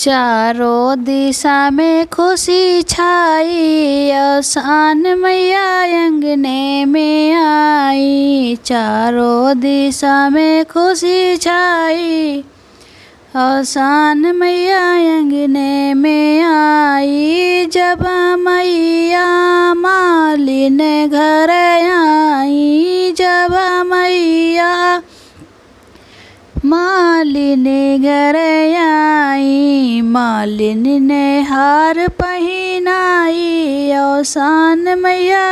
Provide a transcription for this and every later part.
चारों दिशा में खुशी छाई, आसान मैया अंगने में आई। चारों दिशा में खुशी छाई, आसान मैया अंगने में आई। जब मैया मालिन घर आई, जब मैया मालिन घर आई, मालिन ने हार पहनाई, आसान मैया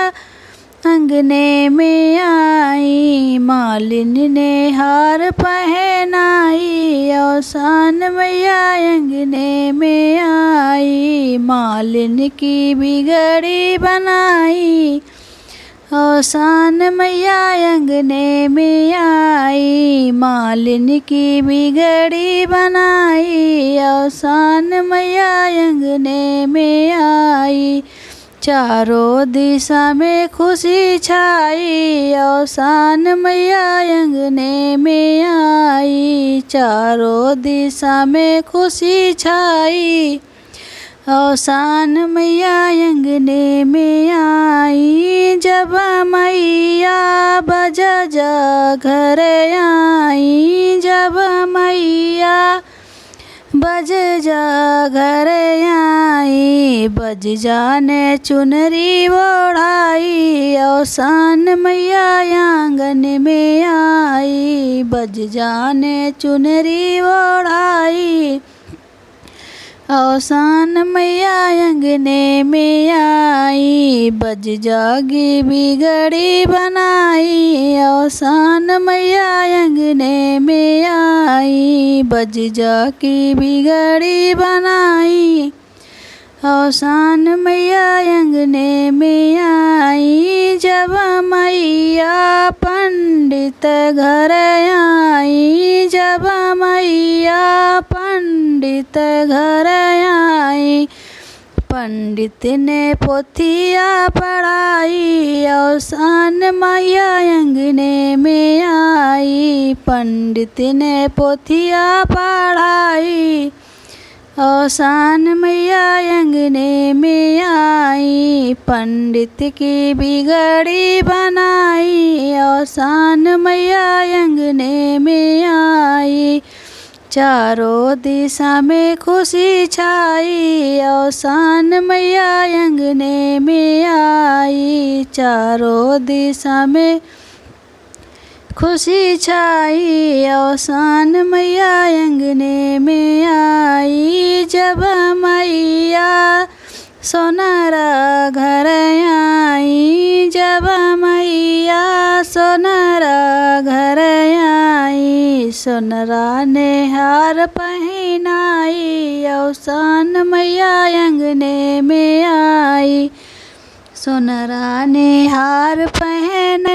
अंगने में आई। मालिन ने हार पहनाई, आसान मैया अंगने में आई। मालिन की बिगड़ी बनाई, आसान मैया अंगने में आई। मालिन की बिगड़ी बनाई, आसान मैया अंगने में आई। चारों दिशा में खुशी छाई, आसान मैया अंगने में आई। चारों दिशा में खुशी छाई, आसान मैया अंगने में आई। जब मैया बजजा घर आई, जब मैया बजजा घर आई, बज जाने चुनरी ओढ़ाई, आसान मैया आंगन में आई। बज जाने चुनरी ओढ़ाई, आसान मैया अंगने में आई। बज जागी बिगड़ी बनाई, आसान मैया अंगने में आई। बज जागी बिगड़ी बनाई, आसान मैया अंगने में आई। जब मैया पंडित घर आई, जब मैया पंडित घर आई, पंडित ने पोथिया पढ़ाई, आसान मैया अंगने में आई। पंडित ने पोथिया पढ़ाई, आसान मैया अंगने में आई। पंडित की बिगड़ी बनाई, आसान मैया अंगने में आई। चारों दिशा में खुशी छाई, आसान मैया अंगने में आई। चारों दिशा में खुशी छाई, आसान मैया अंगने में आई। जब मैया सोनारा घर आई, जब मैया सोनारा घर आई, सोनरा ने हार पहनाई, आसान मैया अंगने में आई। सोनरा ने हार पहन